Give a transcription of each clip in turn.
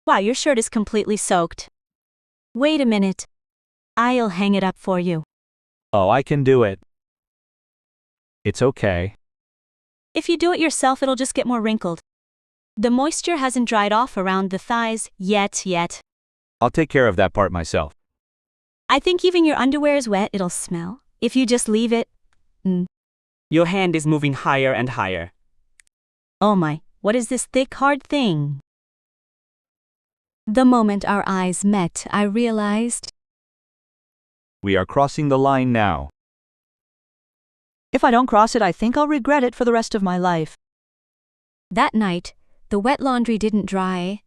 Wow, your shirt is completely soaked. Wait a minute. I'll hang it up for you. Oh, I can do it. It's okay. If you do it yourself, it'll just get more wrinkled. The moisture hasn't dried off around the thighs yet. I'll take care of that part myself. I think even your underwear is wet, it'll smell. If you just leave it. Your hand is moving higher and higher. Oh my, what is this thick, hard thing? The moment our eyes met, I realized. We are crossing the line now. If I don't cross it, I think I'll regret it for the rest of my life. That night, the wet laundry didn't dry,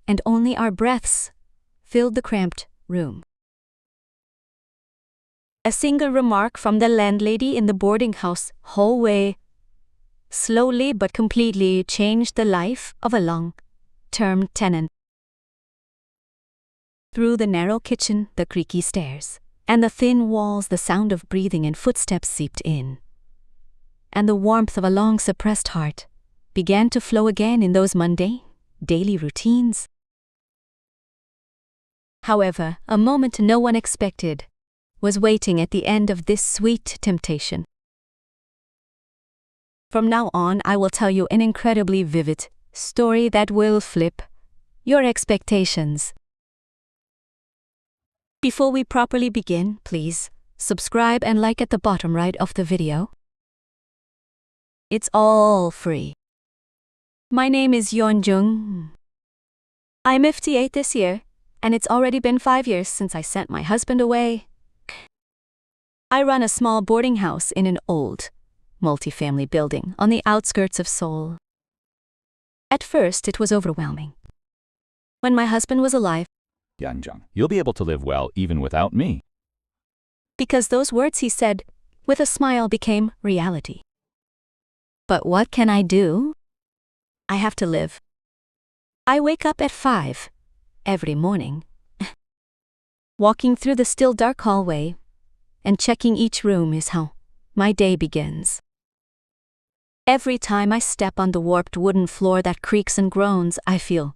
and only our breaths filled the cramped room. A single remark from the landlady in the boarding house hallway slowly but completely changed the life of a long-term tenant. Through the narrow kitchen, the creaky stairs, and the thin walls, the sound of breathing and footsteps seeped in. And the warmth of a long-suppressed heart began to flow again in those mundane, daily routines. However, a moment no one expected was waiting at the end of this sweet temptation. From now on, I will tell you an incredibly vivid story that will flip your expectations. Before we properly begin, please subscribe and like at the bottom right of the video. It's all free. My name is Yeonjung. I'm 58 this year, and it's already been 5 years since I sent my husband away. I run a small boarding house in an old, multi-family building on the outskirts of Seoul. At first, it was overwhelming. When my husband was alive, Yeonjung, you'll be able to live well even without me. because those words he said with a smile became reality. But what can I do? I have to live. I wake up at 5 every morning, walking through the still dark hallway and checking each room is how my day begins. Every time I step on the warped wooden floor that creaks and groans, I feel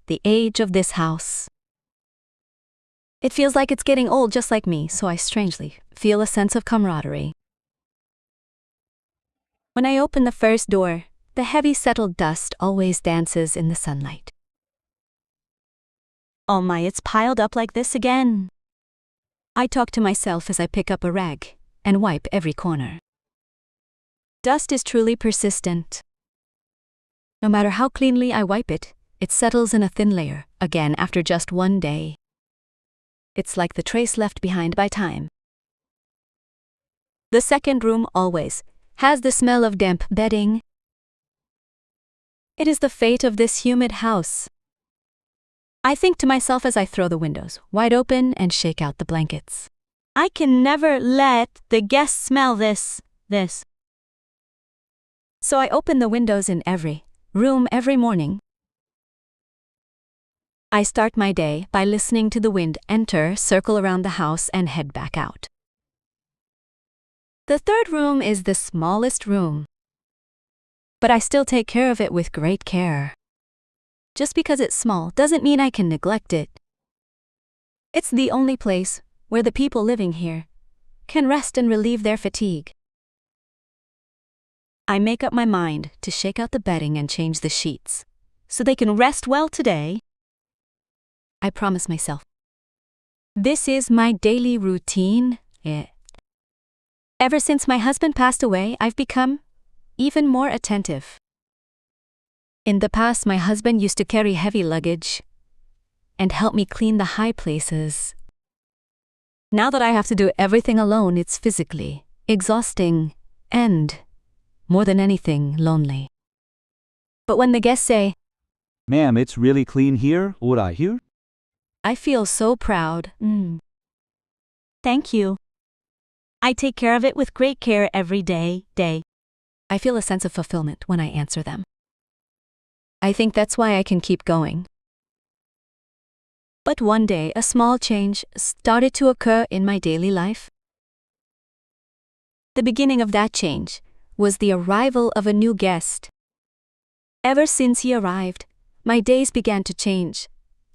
the age of this house. It feels like it's getting old just like me, so I strangely feel a sense of camaraderie. When I open the first door, the heavy settled dust always dances in the sunlight. Oh my, it's piled up like this again. I talk to myself as I pick up a rag and wipe every corner. Dust is truly persistent. No matter how cleanly I wipe it, it settles in a thin layer again after just one day. It's like the trace left behind by time. The second room always has the smell of damp bedding. It is the fate of this humid house. I think to myself as I throw the windows wide open and shake out the blankets. I can never let the guests smell this. So I open the windows in every room every morning. I start my day by listening to the wind enter, circle around the house, and head back out. The third room is the smallest room, but I still take care of it with great care. Just because it's small doesn't mean I can neglect it. It's the only place where the people living here can rest and relieve their fatigue. I make up my mind to shake out the bedding and change the sheets so they can rest well today. I promise myself. This is my daily routine. Ever since my husband passed away, I've become even more attentive. In the past, my husband used to carry heavy luggage and help me clean the high places. Now that I have to do everything alone, it's physically exhausting and, more than anything, lonely. But when the guests say, Ma'am, it's really clean here, would I hear? I feel so proud. Thank you. I take care of it with great care every day. I feel a sense of fulfillment when I answer them. I think that's why I can keep going. But one day, a small change started to occur in my daily life. The beginning of that change was the arrival of a new guest. Ever since he arrived, my days began to change,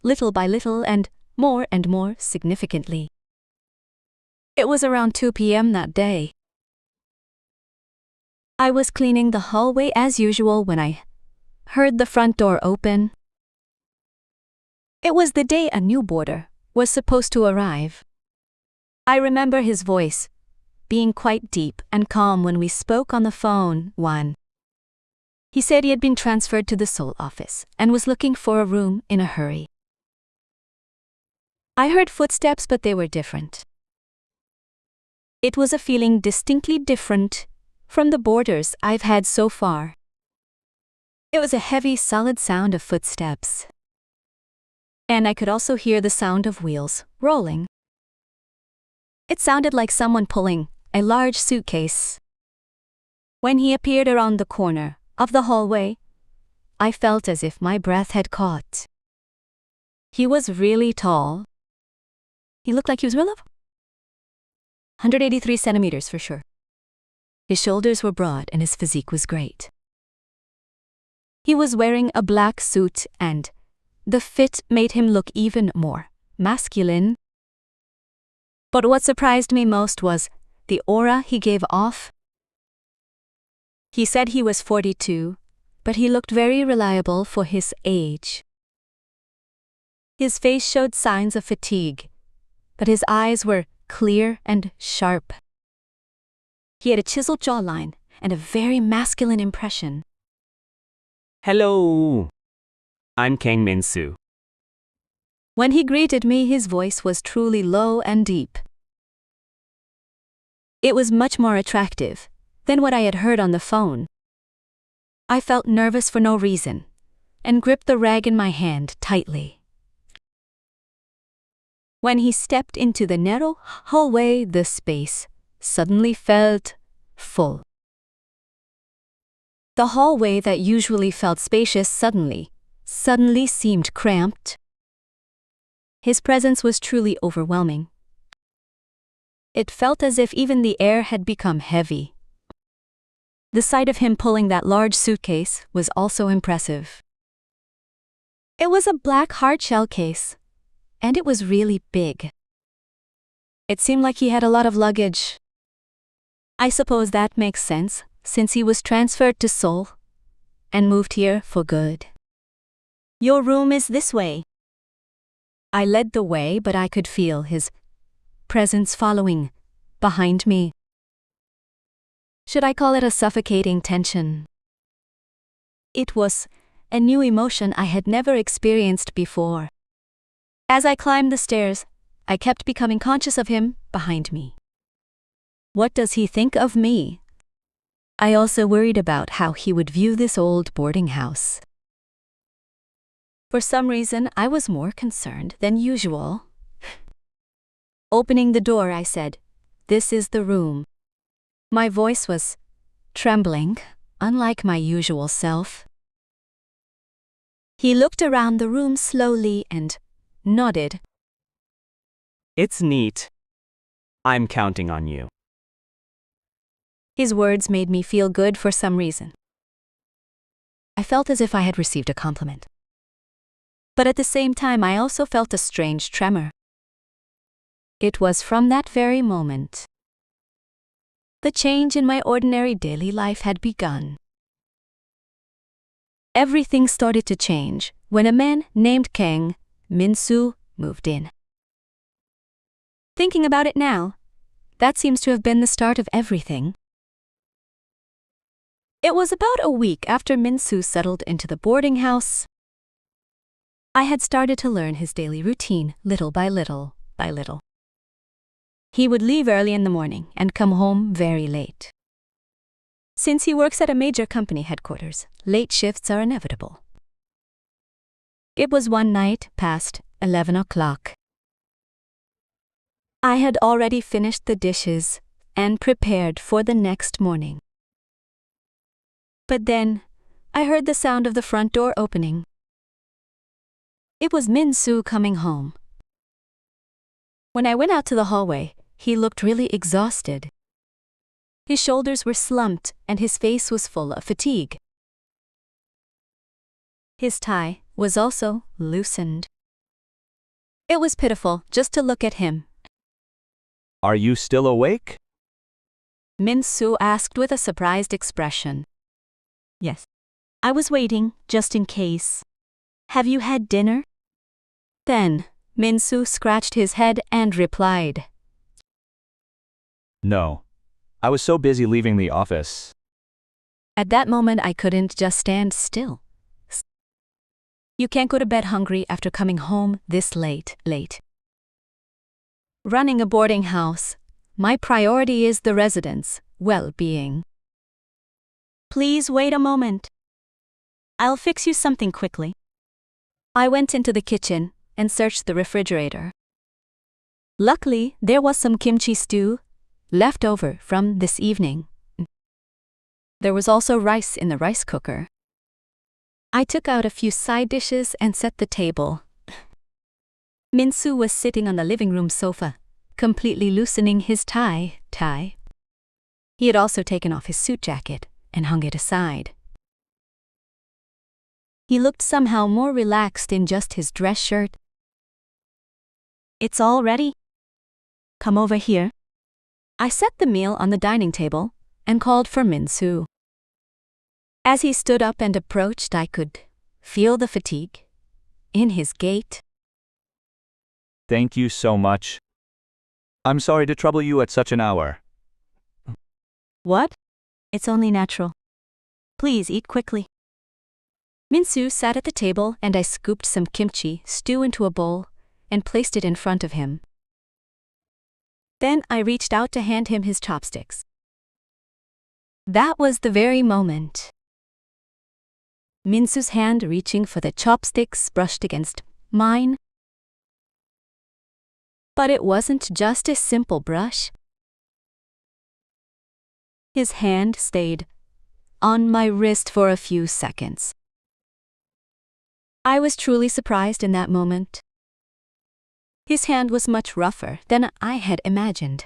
little by little and more significantly. It was around 2 p.m. that day. I was cleaning the hallway as usual when I heard the front door open. It was the day a new boarder was supposed to arrive. I remember his voice being quite deep and calm when we spoke on the phone. He said he had been transferred to the Seoul office and was looking for a room in a hurry. I heard footsteps, but they were different. It was a feeling distinctly different from the boarders I've had so far. It was a heavy, solid sound of footsteps. And I could also hear the sound of wheels rolling. It sounded like someone pulling a large suitcase. When he appeared around the corner of the hallway, I felt as if my breath had caught. He was really tall. He looked like he was real up. 183 centimeters for sure. His shoulders were broad and his physique was great. He was wearing a black suit and the fit made him look even more masculine. But what surprised me most was the aura he gave off. He said he was 42, but he looked very reliable for his age. His face showed signs of fatigue, but his eyes were clear and sharp. He had a chiseled jawline and a very masculine impression. Hello. I'm Kang Min-soo. When he greeted me, his voice was truly low and deep. It was much more attractive than what I had heard on the phone. I felt nervous for no reason and gripped the rag in my hand tightly. When he stepped into the narrow hallway, the space suddenly felt full. The hallway that usually felt spacious suddenly seemed cramped. His presence was truly overwhelming. It felt as if even the air had become heavy. The sight of him pulling that large suitcase was also impressive. It was a black hard-shell case, and it was really big. It seemed like he had a lot of luggage. I suppose that makes sense, since he was transferred to Seoul and moved here for good. Your room is this way. I led the way, but I could feel his presence following behind me. Should I call it a suffocating tension? It was a new emotion I had never experienced before. As I climbed the stairs, I kept becoming conscious of him behind me. What does he think of me? I also worried about how he would view this old boarding house. For some reason, I was more concerned than usual. Opening the door, I said, "This is the room." My voice was trembling, unlike my usual self. He looked around the room slowly and nodded. It's neat. I'm counting on you. His words made me feel good for some reason. I felt as if I had received a compliment. But at the same time, I also felt a strange tremor. It was from that very moment. The change in my ordinary daily life had begun. Everything started to change when a man named Kang Min-soo moved in. Thinking about it now, that seems to have been the start of everything. It was about a week after Min-soo settled into the boarding house. I had started to learn his daily routine little by little. He would leave early in the morning and come home very late. Since he works at a major company headquarters, late shifts are inevitable. It was one night past 11 o'clock. I had already finished the dishes and prepared for the next morning. But then, I heard the sound of the front door opening. It was Min-soo coming home. When I went out to the hallway, he looked really exhausted. His shoulders were slumped and his face was full of fatigue. His tie was also loosened. It was pitiful just to look at him. Are you still awake? Min-soo asked with a surprised expression. Yes. I was waiting, just in case. Have you had dinner? Then, Min-soo scratched his head and replied. No. I was so busy leaving the office. At that moment, I couldn't just stand still. You can't go to bed hungry after coming home this late. Running a boarding house, my priority is the residents' well-being. Please wait a moment. I'll fix you something quickly. I went into the kitchen and searched the refrigerator. Luckily, there was some kimchi stew left over from this evening. There was also rice in the rice cooker. I took out a few side dishes and set the table. Min-soo was sitting on the living room sofa, completely loosening his tie. He had also taken off his suit jacket and hung it aside. He looked somehow more relaxed in just his dress shirt. It's all ready. Come over here. I set the meal on the dining table and called for Min-soo. As he stood up and approached, I could feel the fatigue in his gait. Thank you so much. I'm sorry to trouble you at such an hour. What? It's only natural. Please eat quickly. Min-soo sat at the table and I scooped some kimchi stew into a bowl and placed it in front of him. Then I reached out to hand him his chopsticks. That was the very moment. Min-soo's hand reaching for the chopsticks brushed against mine. But it wasn't just a simple brush. His hand stayed on my wrist for a few seconds. I was truly surprised in that moment. His hand was much rougher than I had imagined.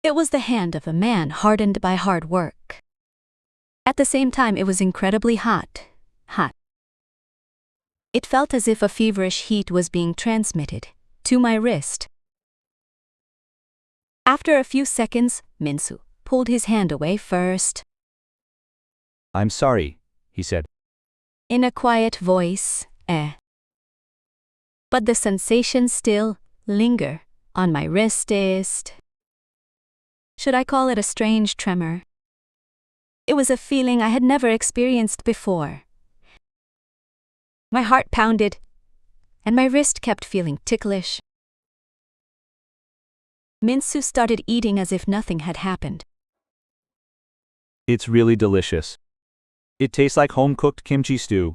It was the hand of a man hardened by hard work. At the same time, it was incredibly hot. It felt as if a feverish heat was being transmitted to my wrist. After a few seconds, Min-soo pulled his hand away first. I'm sorry, he said. In a quiet voice, But the sensation still linger on my wrist. Should I call it a strange tremor? It was a feeling I had never experienced before. My heart pounded, and my wrist kept feeling ticklish. Min-soo started eating as if nothing had happened. It's really delicious. It tastes like home-cooked kimchi stew.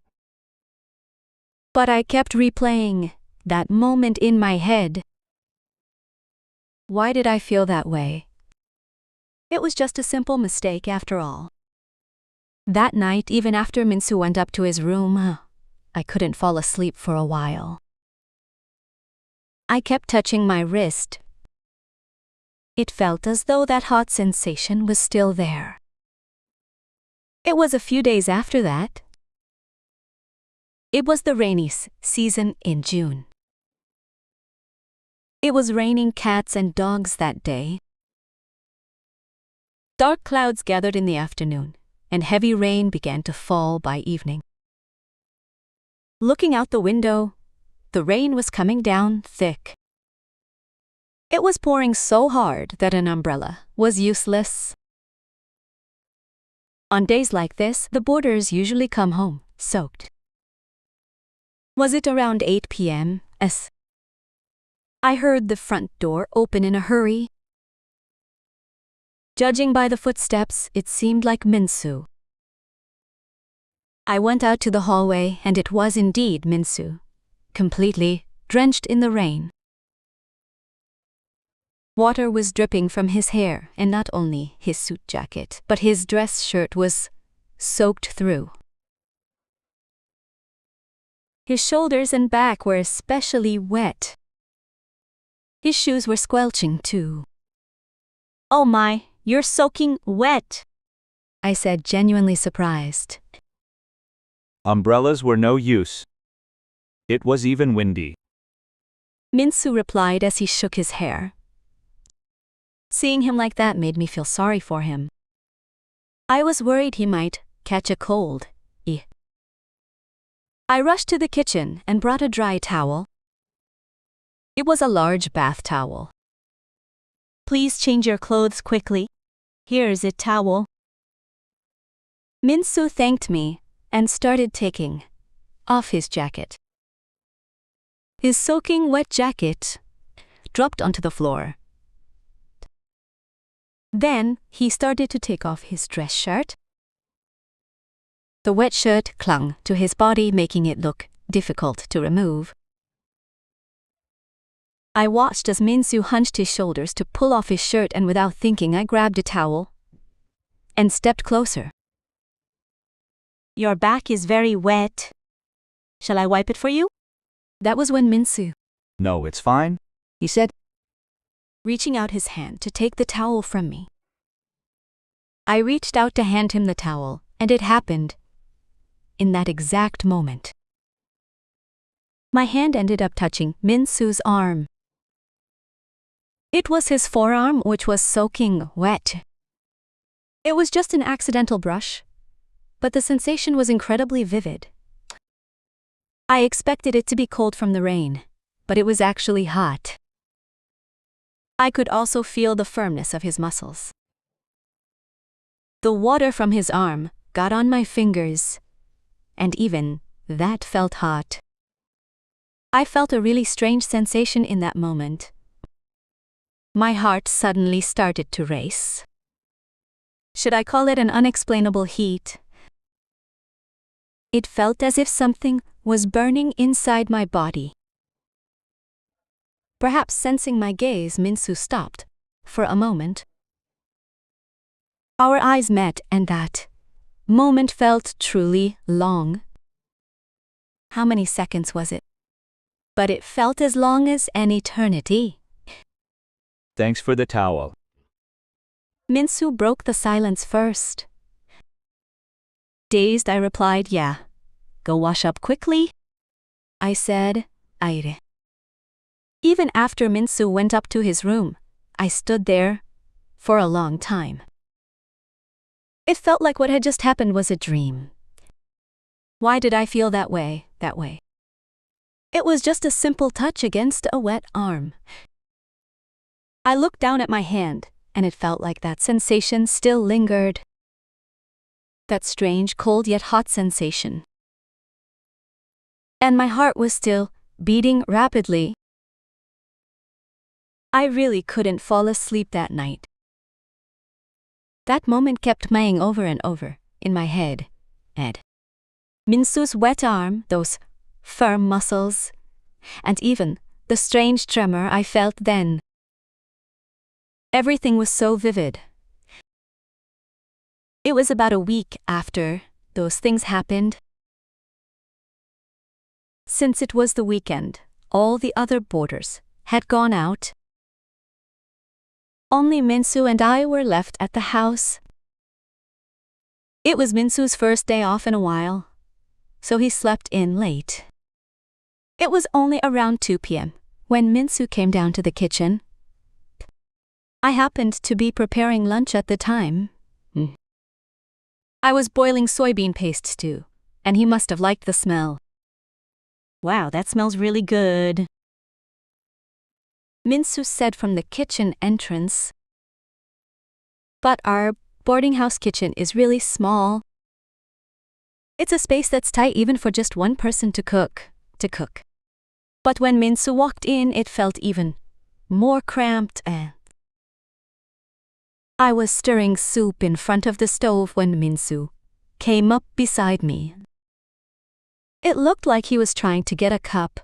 But I kept replaying that moment in my head. Why did I feel that way? It was just a simple mistake after all. That night, even after Min-soo went up to his room, I couldn't fall asleep for a while. I kept touching my wrist. It felt as though that hot sensation was still there. It was a few days after that. It was the rainy season in June. It was raining cats and dogs that day. Dark clouds gathered in the afternoon, and heavy rain began to fall by evening. Looking out the window, the rain was coming down thick. It was pouring so hard that an umbrella was useless. On days like this, the boarders usually come home soaked. Was it around 8 p.m.? I heard the front door open in a hurry. Judging by the footsteps, it seemed like Min-soo. I went out to the hallway, and it was indeed Min-soo, completely drenched in the rain. Water was dripping from his hair, and not only his suit jacket, but his dress shirt was soaked through. His shoulders and back were especially wet. His shoes were squelching too. "Oh my, you're soaking wet," I said, genuinely surprised. Umbrellas were no use. It was even windy. Min-soo replied as he shook his hair. Seeing him like that made me feel sorry for him. I was worried he might catch a cold. I rushed to the kitchen and brought a dry towel. It was a large bath towel. Please change your clothes quickly. Here's a towel. Min-soo thanked me and started taking off his jacket. His soaking wet jacket dropped onto the floor. Then he started to take off his dress shirt. The wet shirt clung to his body, making it look difficult to remove. I watched as Min-soo hunched his shoulders to pull off his shirt, and without thinking I grabbed a towel and stepped closer. Your back is very wet. Shall I wipe it for you? That was when Min-soo, No, it's fine. he said, reaching out his hand to take the towel from me. I reached out to hand him the towel, and it happened in that exact moment. My hand ended up touching Min-soo's arm. It was his forearm which was soaking wet. It was just an accidental brush, but the sensation was incredibly vivid. I expected it to be cold from the rain, but it was actually hot. I could also feel the firmness of his muscles. The water from his arm got on my fingers, and even that felt hot. I felt a really strange sensation in that moment. My heart suddenly started to race. Should I call it an unexplainable heat? It felt as if something was burning inside my body. Perhaps sensing my gaze, Min-soo stopped for a moment. Our eyes met, and that moment felt truly long. How many seconds was it? But it felt as long as an eternity. Thanks for the towel. Min-soo broke the silence first. Dazed, I replied, yeah. Go wash up quickly, I said. Aire. Even after Min-soo went up to his room, I stood there for a long time. It felt like what had just happened was a dream. Why did I feel that way? It was just a simple touch against a wet arm. I looked down at my hand, and it felt like that sensation still lingered. That strange, cold yet hot sensation. And my heart was still beating rapidly. I really couldn't fall asleep that night. That moment kept playing over and over in my head. Min-soo's wet arm, those firm muscles, and even the strange tremor I felt then. Everything was so vivid. It was about a week after those things happened. Since it was the weekend, all the other boarders had gone out. Only Min-soo and I were left at the house. It was Min-soo's first day off in a while, so he slept in late. It was only around 2 p.m. when Min-soo came down to the kitchen. I happened to be preparing lunch at the time. I was boiling soybean paste stew, and he must have liked the smell. Wow, that smells really good, Min-soo said from the kitchen entrance. But our boarding house kitchen is really small. It's a space that's tight even for just one person to cook. But when Min-soo walked in, it felt even more cramped. I was stirring soup in front of the stove when Min-soo came up beside me. It looked like he was trying to get a cup.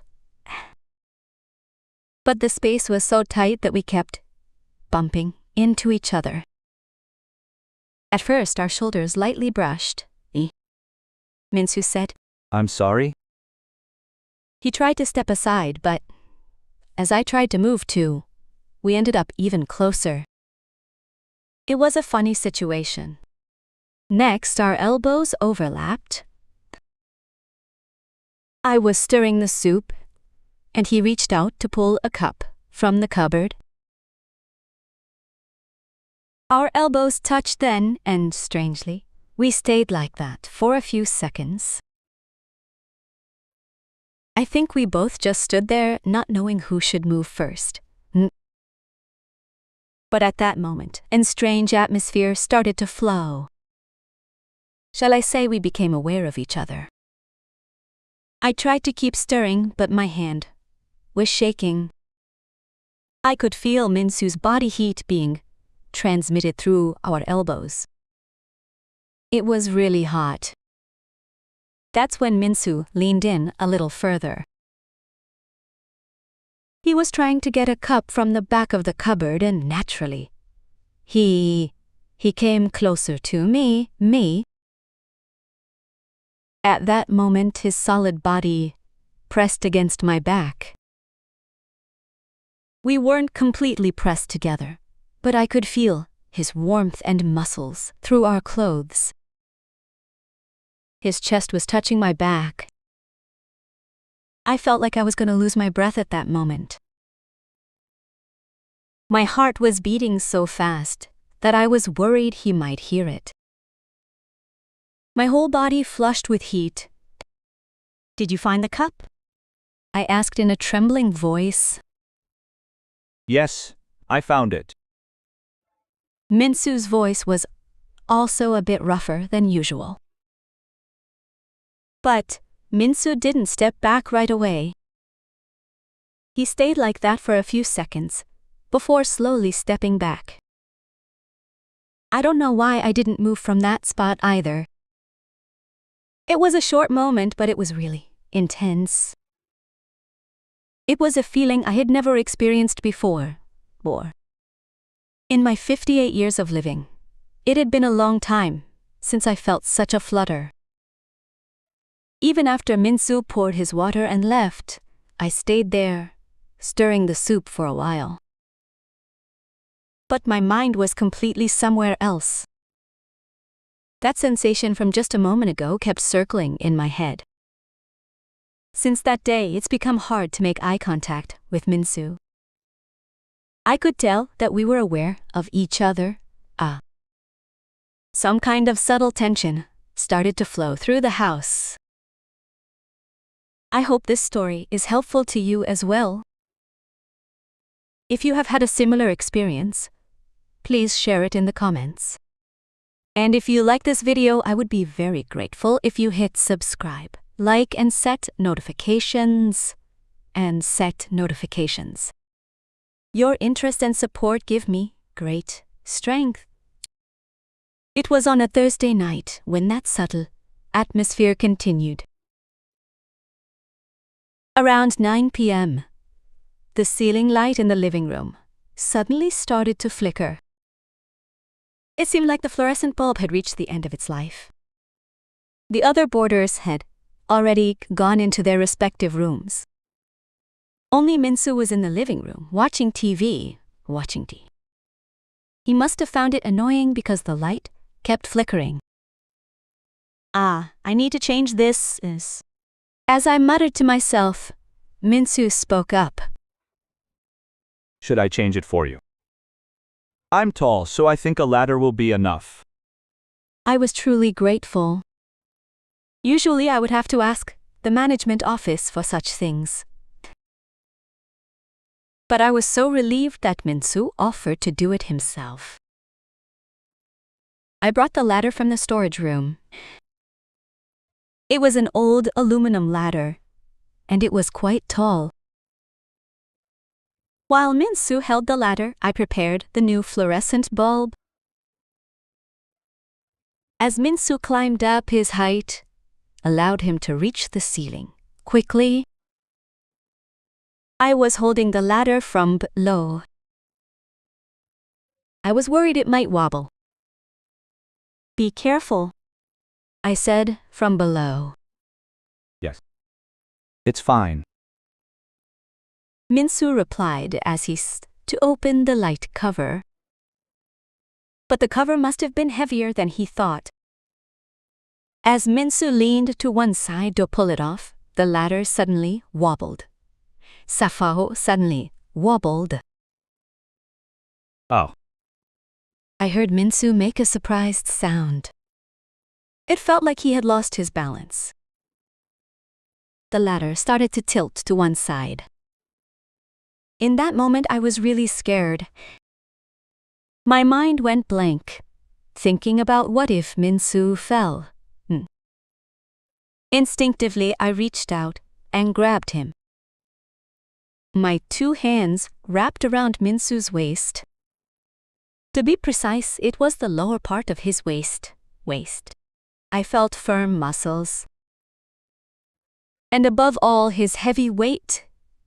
But the space was so tight that we kept bumping into each other. At first, our shoulders lightly brushed. Min-soo said. I'm sorry? He tried to step aside, but as I tried to move too, we ended up even closer. It was a funny situation. Next, our elbows overlapped. I was stirring the soup, and he reached out to pull a cup from the cupboard. Our elbows touched then, and strangely, we stayed like that for a few seconds. I think we both just stood there, not knowing who should move first. But at that moment, a strange atmosphere started to flow. Shall I say we became aware of each other? I tried to keep stirring, but my hand was shaking. I could feel Minsu's body heat being transmitted through our elbows. It was really hot. That's when Minsu leaned in a little further. He was trying to get a cup from the back of the cupboard, and naturally, he came closer to me. At that moment, his solid body pressed against my back. We weren't completely pressed together, but I could feel his warmth and muscles through our clothes. His chest was touching my back. I felt like I was going to lose my breath at that moment. My heart was beating so fast that I was worried he might hear it. My whole body flushed with heat. "Did you find the cup?" I asked in a trembling voice. Yes, I found it. Minsu's voice was also a bit rougher than usual. But Minsu didn't step back right away. He stayed like that for a few seconds before slowly stepping back. I don't know why I didn't move from that spot either. It was a short moment, but it was really intense. It was a feeling I had never experienced before. In my 58 years of living, it had been a long time since I felt such a flutter. Even after Minsu poured his water and left, I stayed there, stirring the soup for a while. But my mind was completely somewhere else. That sensation from just a moment ago kept circling in my head. Since that day, it's become hard to make eye contact with Minsu. I could tell that we were aware of each other. Some kind of subtle tension started to flow through the house. I hope this story is helpful to you as well. If you have had a similar experience, please share it in the comments. And if you like this video, I would be very grateful if you hit subscribe, like, and set notifications. Your interest and support give me great strength. It was on a Thursday night when that subtle atmosphere continued. Around 9 p.m., the ceiling light in the living room suddenly started to flicker. It seemed like the fluorescent bulb had reached the end of its life. The other boarders had already gone into their respective rooms. Only Minsu was in the living room, watching TV. He must have found it annoying because the light kept flickering. I need to change this. As I muttered to myself, Minsu spoke up. Should I change it for you? I'm tall, so I think a ladder will be enough. I was truly grateful. Usually I would have to ask the management office for such things. But I was so relieved that Minsu offered to do it himself. I brought the ladder from the storage room. It was an old aluminum ladder, and it was quite tall. While Minsu held the ladder, I prepared the new fluorescent bulb. As Minsu climbed up, his height allowed him to reach the ceiling quickly. I was holding the ladder from below. I was worried it might wobble. "Be careful," I said from below. Yes. It's fine. Minsu replied as he to open the light cover. But the cover must have been heavier than he thought. As Minsu leaned to one side to pull it off, the ladder suddenly wobbled. Safaho suddenly wobbled. Oh. I heard Minsu make a surprised sound. It felt like he had lost his balance. The ladder started to tilt to one side. In that moment, I was really scared. My mind went blank, thinking about what if Minsu fell. Instinctively, I reached out and grabbed him. My 2 hands wrapped around Minsu's waist. To be precise, it was the lower part of his waist. I felt firm muscles. And above all, his heavy weight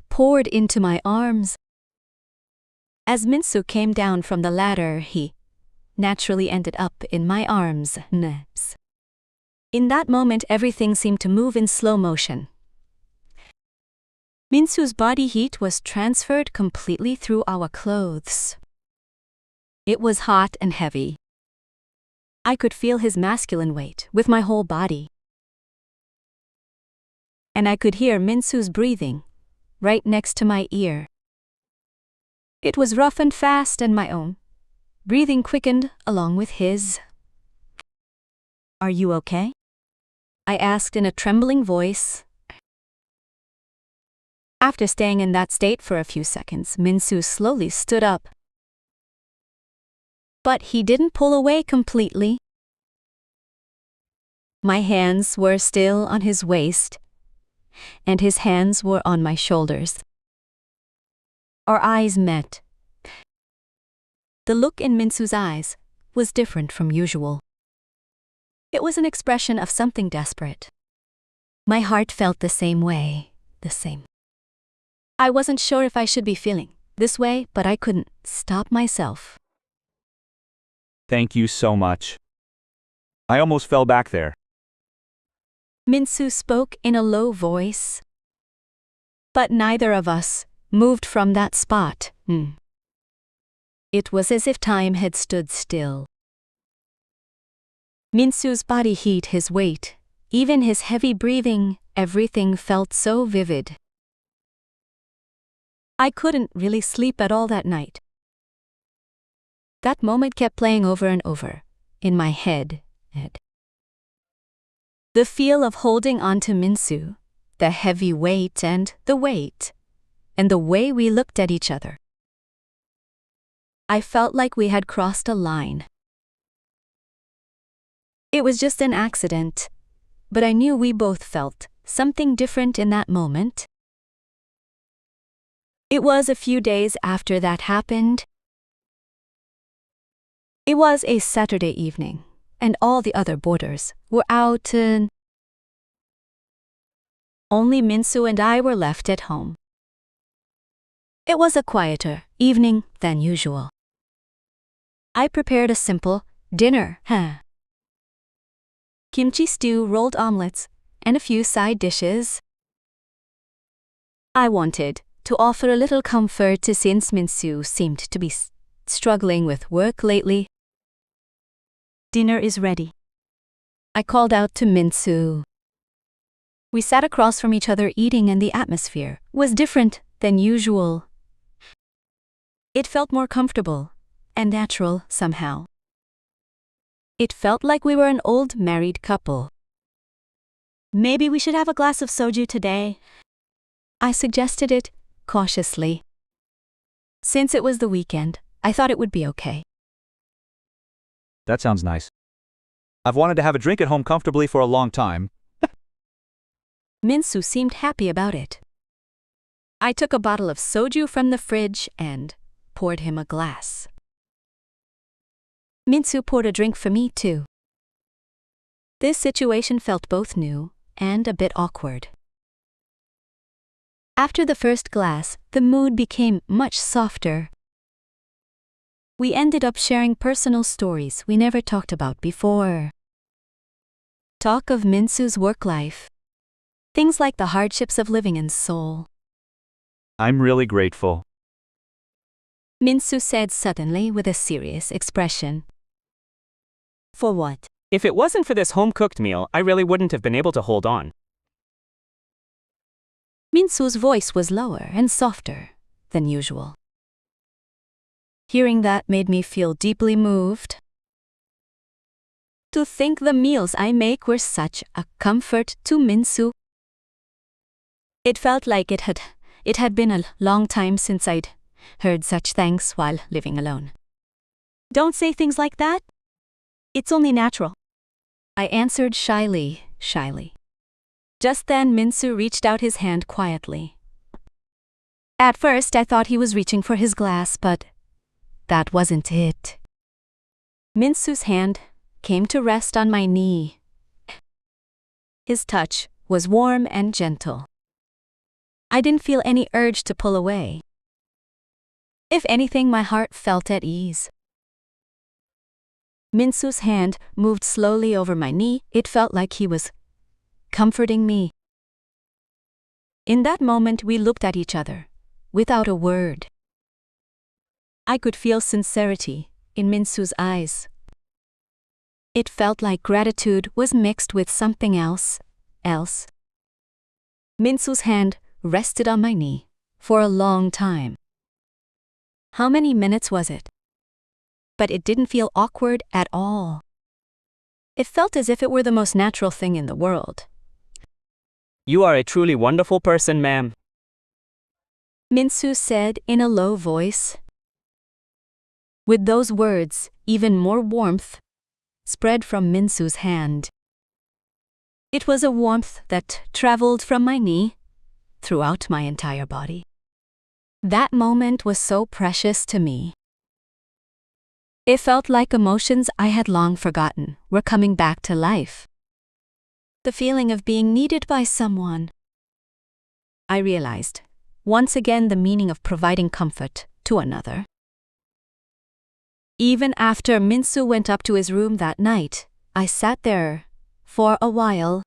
poured into my arms. As Minsu came down from the ladder, he naturally ended up in my arms. In that moment, everything seemed to move in slow motion. Minsu's body heat was transferred completely through our clothes. It was hot and heavy. I could feel his masculine weight with my whole body. And I could hear Minsu's breathing right next to my ear. It was rough and fast, and my own breathing quickened along with his. "Are you okay?" I asked in a trembling voice. After staying in that state for a few seconds, Minsu slowly stood up. But he didn't pull away completely. My hands were still on his waist, and his hands were on my shoulders. Our eyes met. The look in Minsu's eyes was different from usual. It was an expression of something desperate. My heart felt the same way, I wasn't sure if I should be feeling this way, but I couldn't stop myself. Thank you so much. I almost fell back there. Minsu spoke in a low voice. But neither of us moved from that spot. It was as if time had stood still. Minsu's body heat, his weight, even his heavy breathing, everything felt so vivid. I couldn't really sleep at all that night. That moment kept playing over and over in my head. The feel of holding on to Minsu, the heavy weight, and the way we looked at each other. I felt like we had crossed a line. It was just an accident, but I knew we both felt something different in that moment. It was a few days after that happened. It was a Saturday evening, and all the other boarders were out, and only Minsu and I were left at home. It was a quieter evening than usual. I prepared a simple dinner. Kimchi stew, rolled omelets, and a few side dishes. I wanted to offer a little comfort since Minsu seemed to be struggling with work lately. "Dinner is ready," I called out to Minsu. We sat across from each other eating, and the atmosphere was different than usual. It felt more comfortable and natural somehow. It felt like we were an old married couple. "Maybe we should have a glass of soju today," I suggested it cautiously. Since it was the weekend, I thought it would be okay. That sounds nice. I've wanted to have a drink at home comfortably for a long time. Minsu seemed happy about it. I took a bottle of soju from the fridge and poured him a glass. Minsu poured a drink for me too. This situation felt both new and a bit awkward. After the first glass, the mood became much softer. We ended up sharing personal stories we never talked about before. Talk of Minsu's work life. Things like the hardships of living in Seoul. I'm really grateful. Minsu said suddenly with a serious expression. For what? If it wasn't for this home-cooked meal, I really wouldn't have been able to hold on. Minsu's voice was lower and softer than usual. Hearing that made me feel deeply moved. To think the meals I make were such a comfort to Minsu. It felt like it had been a long time since I'd heard such thanks while living alone. Don't say things like that. It's only natural. I answered shyly. Just then Minsu reached out his hand quietly. At first I thought he was reaching for his glass, but that wasn't it. Minsu's hand came to rest on my knee. His touch was warm and gentle. I didn't feel any urge to pull away. If anything, my heart felt at ease. Minsu's hand moved slowly over my knee. It felt like he was comforting me. In that moment, we looked at each other, without a word. I could feel sincerity in Minsu's eyes. It felt like gratitude was mixed with something else. Minsu's hand rested on my knee for a long time. How many minutes was it? But it didn't feel awkward at all. It felt as if it were the most natural thing in the world. You are a truly wonderful person, ma'am. Minsu said in a low voice. With those words, even more warmth spread from Minsu's hand. It was a warmth that traveled from my knee throughout my entire body. That moment was so precious to me. It felt like emotions I had long forgotten were coming back to life. The feeling of being needed by someone. I realized, once again, the meaning of providing comfort to another. Even after Minsu went up to his room that night, I sat there for a while.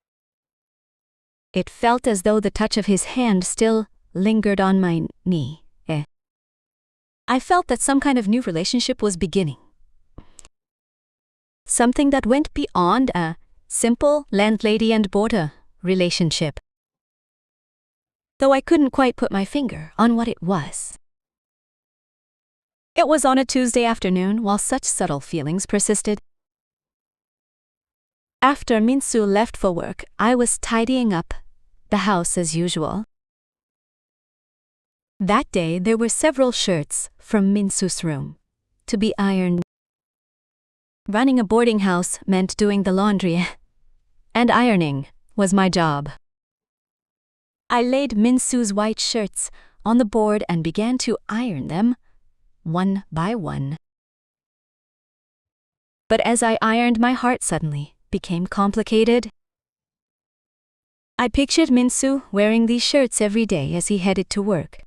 It felt as though the touch of his hand still lingered on my knee. I felt that some kind of new relationship was beginning. Something that went beyond a simple landlady and boarder relationship. Though I couldn't quite put my finger on what it was. It was on a Tuesday afternoon while such subtle feelings persisted. After Minsu left for work, I was tidying up the house as usual. That day there were several shirts from Minsu's room to be ironed. Running a boarding house meant doing the laundry, and ironing was my job. I laid Minsu's white shirts on the board and began to iron them, one by one. But as I ironed, my heart suddenly became complicated. I pictured Minsu wearing these shirts every day as he headed to work.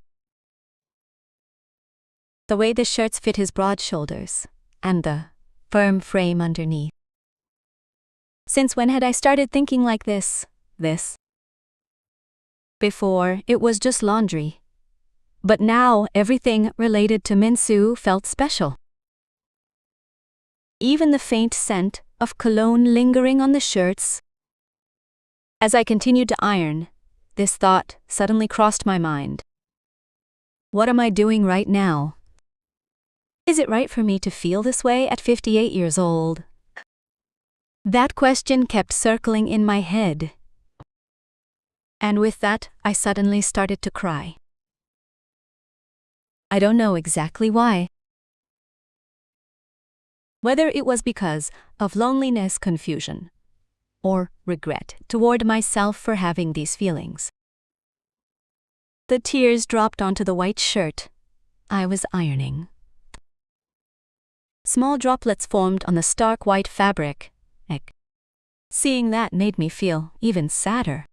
The way the shirts fit his broad shoulders, and the firm frame underneath. Since when had I started thinking like this? Before, it was just laundry. But now, everything related to Minsu felt special. Even the faint scent of cologne lingering on the shirts. As I continued to iron, this thought suddenly crossed my mind. What am I doing right now? Is it right for me to feel this way at 58 years old? That question kept circling in my head. And with that, I suddenly started to cry. I don't know exactly why. Whether it was because of loneliness, confusion, or regret toward myself for having these feelings. The tears dropped onto the white shirt I was ironing. Small droplets formed on the stark white fabric. Seeing that made me feel even sadder.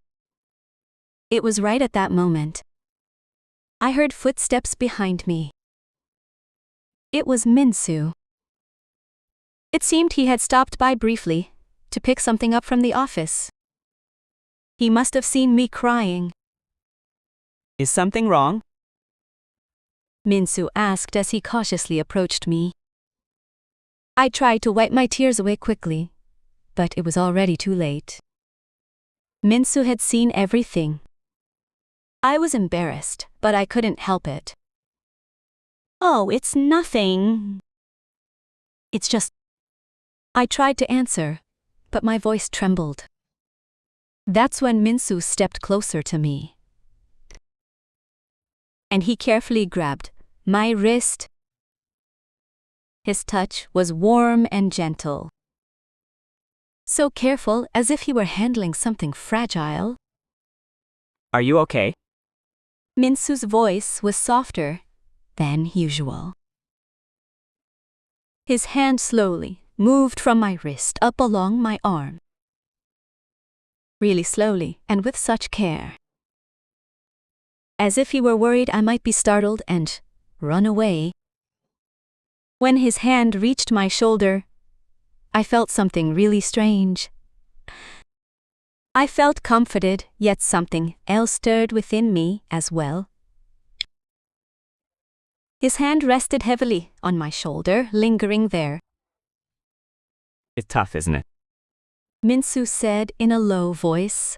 It was right at that moment I heard footsteps behind me. It was Minsu. It seemed he had stopped by briefly to pick something up from the office. He must have seen me crying. Is something wrong? Minsu asked as he cautiously approached me. I tried to wipe my tears away quickly, but it was already too late. Minsu had seen everything. I was embarrassed, but I couldn't help it. Oh, it's nothing. It's just... I tried to answer, but my voice trembled. That's when Minsu stepped closer to me. And he carefully grabbed my wrist. His touch was warm and gentle. So careful, as if he were handling something fragile. Are you okay? Minsu's voice was softer than usual. His hand slowly moved from my wrist up along my arm. Really slowly and with such care. As if he were worried I might be startled and run away. When his hand reached my shoulder, I felt something really strange. I felt comforted, yet something else stirred within me as well. His hand rested heavily on my shoulder, lingering there. It's tough, isn't it? Minsu said in a low voice.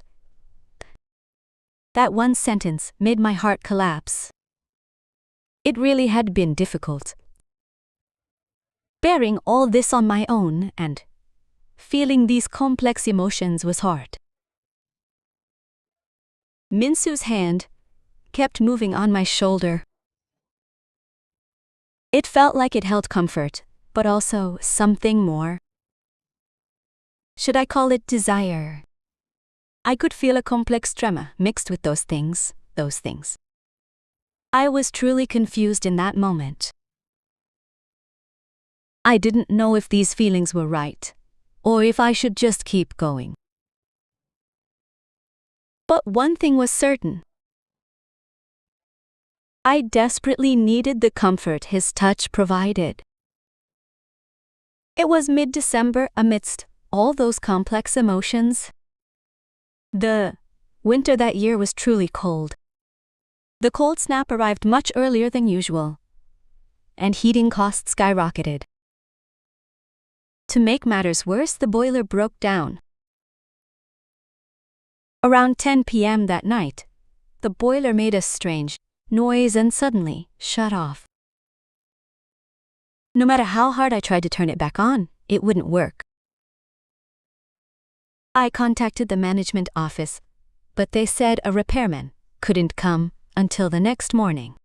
That one sentence made my heart collapse. It really had been difficult. Bearing all this on my own and feeling these complex emotions was hard. Minsu's hand kept moving on my shoulder. It felt like it held comfort, but also something more. Should I call it desire? I could feel a complex tremor mixed with those things. I was truly confused in that moment. I didn't know if these feelings were right, or if I should just keep going. But one thing was certain. I desperately needed the comfort his touch provided. It was mid-December amidst all those complex emotions. The winter that year was truly cold. The cold snap arrived much earlier than usual, and heating costs skyrocketed. To make matters worse, the boiler broke down. Around 10 p.m. that night, the boiler made a strange noise and suddenly shut off. No matter how hard I tried to turn it back on, it wouldn't work. I contacted the management office, but they said a repairman couldn't come until the next morning.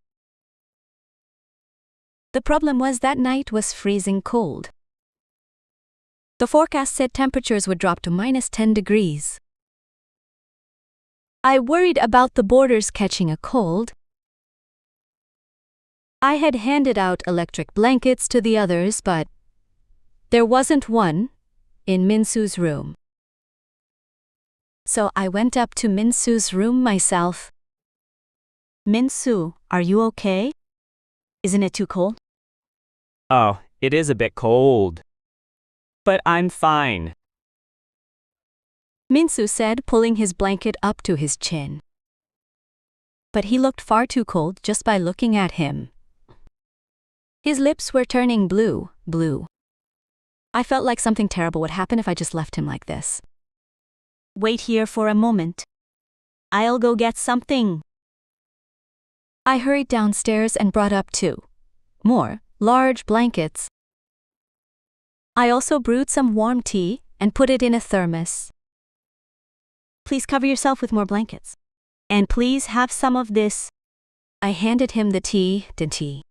The problem was that night was freezing cold. The forecast said temperatures would drop to -10 degrees. I worried about the boarders catching a cold. I had handed out electric blankets to the others, but there wasn't one in Minsu's room. So I went up to Minsu's room myself. Minsu, are you okay? Isn't it too cold? Oh, it is a bit cold. But I'm fine. Minsu said, pulling his blanket up to his chin. But he looked far too cold just by looking at him. His lips were turning blue. I felt like something terrible would happen if I just left him like this. Wait here for a moment. I'll go get something. I hurried downstairs and brought up 2 more large blankets. I also brewed some warm tea and put it in a thermos. Please cover yourself with more blankets. And please have some of this. I handed him the tea.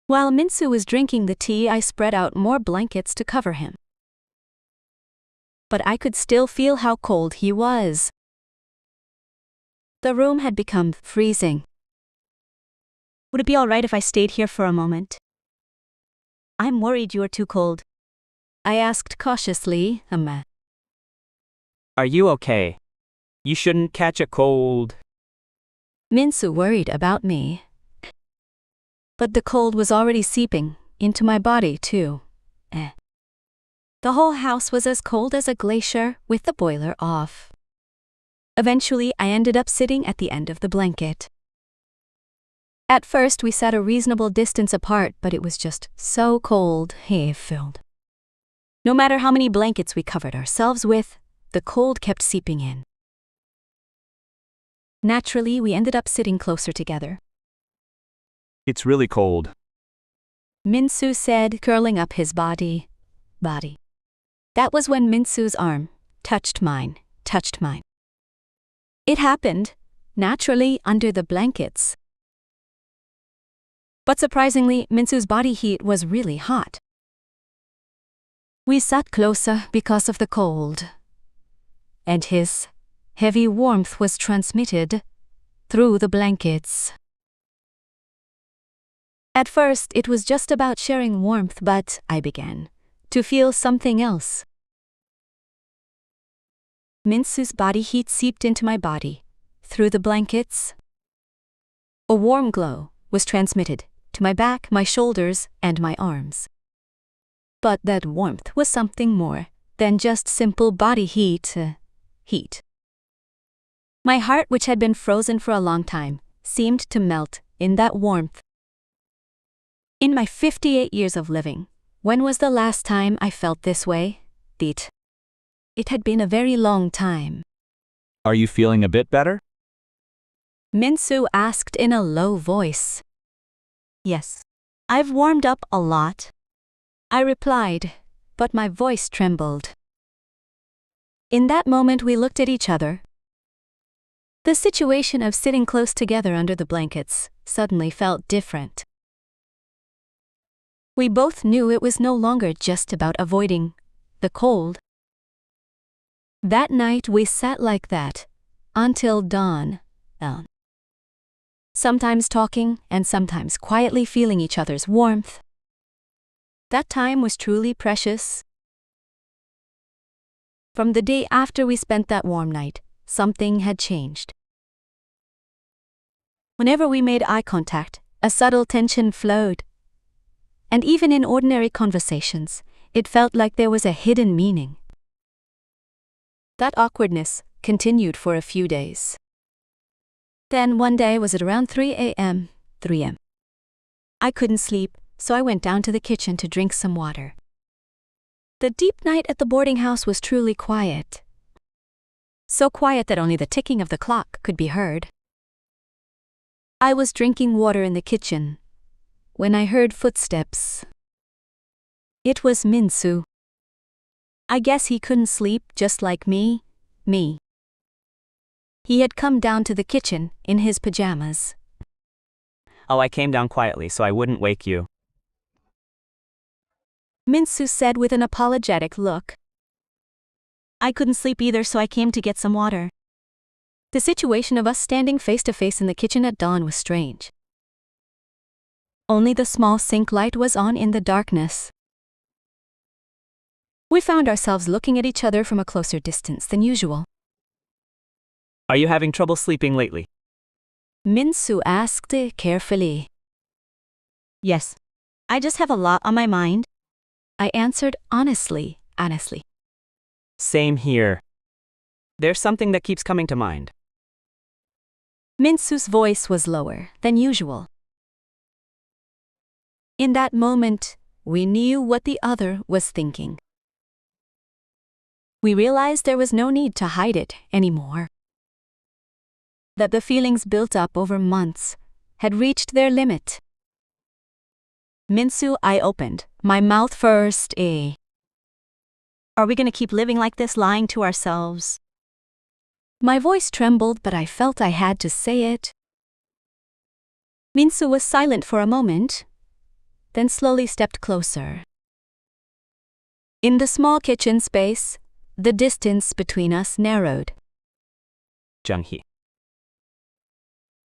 While Minsu was drinking the tea, I spread out more blankets to cover him. But I could still feel how cold he was. The room had become freezing. Would it be all right if I stayed here for a moment? I'm worried you are too cold. I asked cautiously. Are you okay? You shouldn't catch a cold. Minsu worried about me. But the cold was already seeping into my body too. The whole house was as cold as a glacier with the boiler off. Eventually, I ended up sitting at the end of the blanket. At first, we sat a reasonable distance apart, but it was just so cold, he filled. No matter how many blankets we covered ourselves with, the cold kept seeping in. Naturally, we ended up sitting closer together. It's really cold. Minsu said, curling up his body. That was when Minsu's arm touched mine. It happened, naturally, under the blankets. But surprisingly, Minsu's body heat was really hot. We sat closer because of the cold, and his heavy warmth was transmitted through the blankets. At first, it was just about sharing warmth, but I began to feel something else. Minsu's body heat seeped into my body through the blankets. A warm glow was transmitted to my back, my shoulders, and my arms. But that warmth was something more than just simple body heat. My heart, which had been frozen for a long time, seemed to melt in that warmth. In my 58 years of living, when was the last time I felt this way? It had been a very long time. Are you feeling a bit better? Minsu asked in a low voice. Yes, I've warmed up a lot, I replied, but my voice trembled. In that moment, we looked at each other. The situation of sitting close together under the blankets suddenly felt different. We both knew it was no longer just about avoiding the cold. That night, we sat like that until dawn. Sometimes talking and sometimes quietly feeling each other's warmth. That time was truly precious. From the day after we spent that warm night, something had changed. Whenever we made eye contact, a subtle tension flowed. And even in ordinary conversations, it felt like there was a hidden meaning. That awkwardness continued for a few days. Then one day, was it around 3 a.m.? I couldn't sleep, so I went down to the kitchen to drink some water. The deep night at the boarding house was truly quiet. So quiet that only the ticking of the clock could be heard. I was drinking water in the kitchen when I heard footsteps. It was Minsu. I guess he couldn't sleep just like me. He had come down to the kitchen in his pajamas. Oh, I came down quietly so I wouldn't wake you. Minsu said with an apologetic look. I couldn't sleep either, so I came to get some water. The situation of us standing face to face in the kitchen at dawn was strange. Only the small sink light was on in the darkness. We found ourselves looking at each other from a closer distance than usual. Are you having trouble sleeping lately? Minsu asked carefully. Yes, I just have a lot on my mind, I answered honestly. Same here. There's something that keeps coming to mind. Minsu's voice was lower than usual. In that moment, we knew what the other was thinking. We realized there was no need to hide it anymore. That the feelings built up over months had reached their limit. Minsu, I opened my mouth first. Are we going to keep living like this, lying to ourselves? My voice trembled, but I felt I had to say it. Minsu was silent for a moment, then slowly stepped closer. In the small kitchen space, the distance between us narrowed. Jung-hee.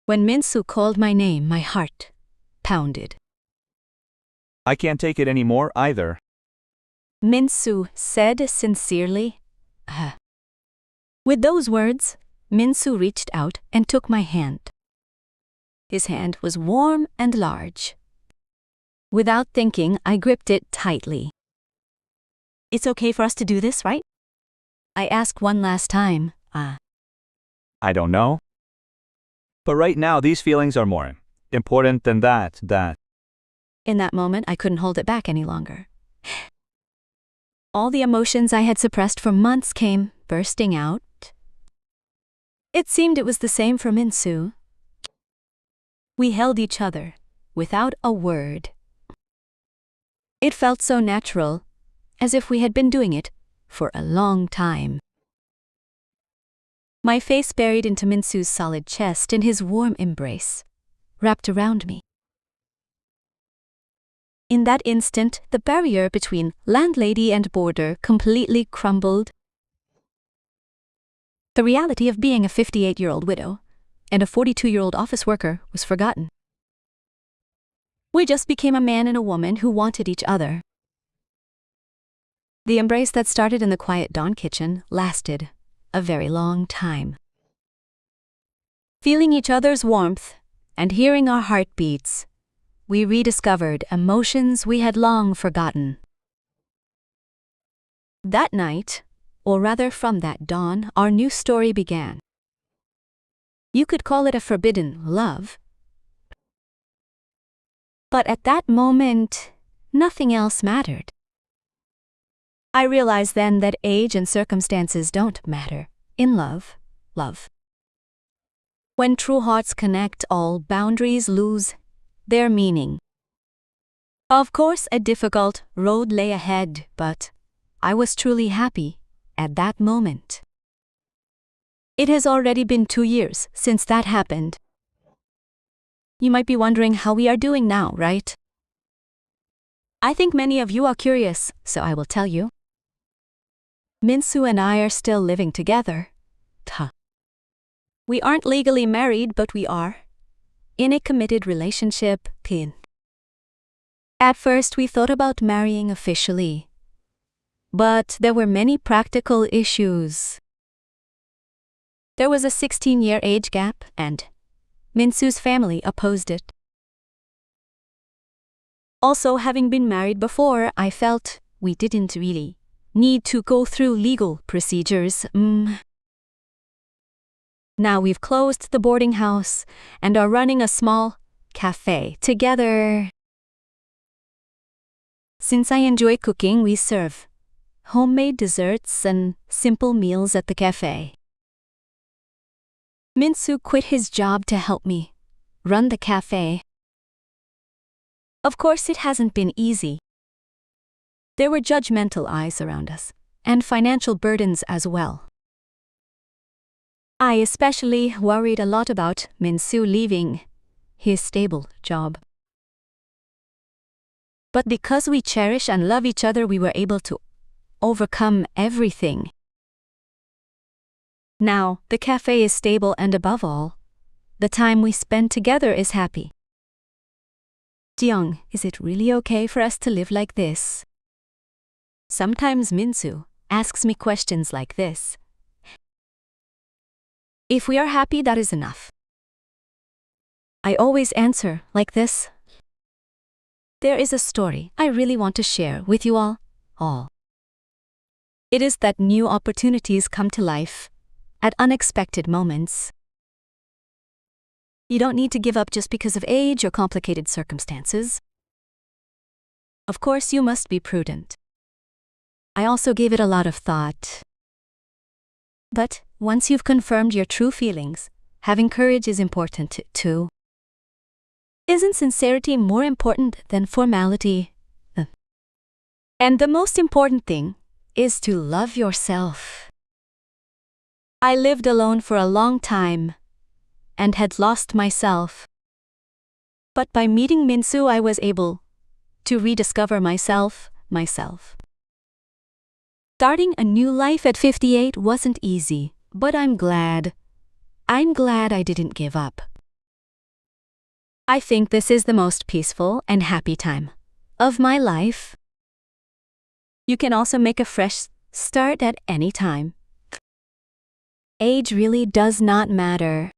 When Minsu called my name, my heart pounded. I can't take it anymore either. Minsu said sincerely. With those words, Minsu reached out and took my hand. His hand was warm and large. Without thinking, I gripped it tightly. It's okay for us to do this, right? I asked one last time. I don't know. But right now, these feelings are more important than that. In that moment, I couldn't hold it back any longer. All the emotions I had suppressed for months came bursting out. It seemed it was the same for Min-soo. We held each other, without a word. It felt so natural, as if we had been doing it for a long time. My face buried into Min-soo's solid chest in his warm embrace, wrapped around me. In that instant, the barrier between landlady and boarder completely crumbled. The reality of being a 58-year-old widow and a 42-year-old office worker was forgotten. We just became a man and a woman who wanted each other. The embrace that started in the quiet dawn kitchen lasted a very long time. Feeling each other's warmth and hearing our heartbeats, we rediscovered emotions we had long forgotten. That night, or rather from that dawn, our new story began. You could call it a forbidden love. But at that moment, nothing else mattered. I realized then that age and circumstances don't matter in love. When true hearts connect, all boundaries lose their meaning. Of course, a difficult road lay ahead, but I was truly happy at that moment. It has already been 2 years since that happened. You might be wondering how we are doing now, right? I think many of you are curious, so I will tell you. Min-soo and I are still living together. We aren't legally married, but we are in a committed relationship. At first, we thought about marrying officially, but there were many practical issues. There was a 16-year age gap, and Min-soo's family opposed it. Also, having been married before, I felt we didn't really need to go through legal procedures. Now we've closed the boarding house and are running a small cafe together. Since I enjoy cooking, we serve homemade desserts and simple meals at the cafe. Min-soo quit his job to help me run the cafe. Of course, it hasn't been easy. There were judgmental eyes around us, and financial burdens as well. I especially worried a lot about Min-soo leaving his stable job. But because we cherish and love each other, we were able to overcome everything. Now, the cafe is stable, and above all, the time we spend together is happy. Jeong, is it really okay for us to live like this? Sometimes Min-soo asks me questions like this. If we are happy, that is enough. I always answer like this. There is a story I really want to share with you all. It is that new opportunities come to life at unexpected moments. You don't need to give up just because of age or complicated circumstances. Of course, you must be prudent. I also gave it a lot of thought. But once you've confirmed your true feelings, having courage is important too. Isn't sincerity more important than formality? And the most important thing is to love yourself. I lived alone for a long time and had lost myself. But by meeting Min-soo, I was able to rediscover myself. Starting a new life at 58 wasn't easy, but I'm glad I didn't give up. I think this is the most peaceful and happy time of my life. You can also make a fresh start at any time. Age really does not matter.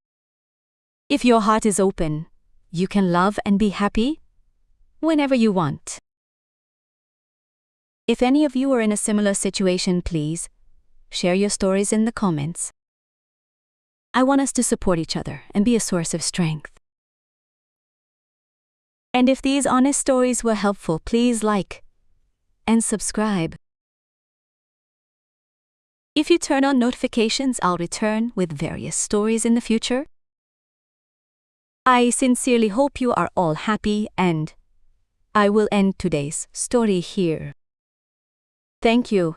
If your heart is open, you can love and be happy whenever you want. If any of you are in a similar situation, please share your stories in the comments. I want us to support each other and be a source of strength. And if these honest stories were helpful, please like and subscribe. If you turn on notifications, I'll return with various stories in the future. I sincerely hope you are all happy, and I will end today's story here. Thank you.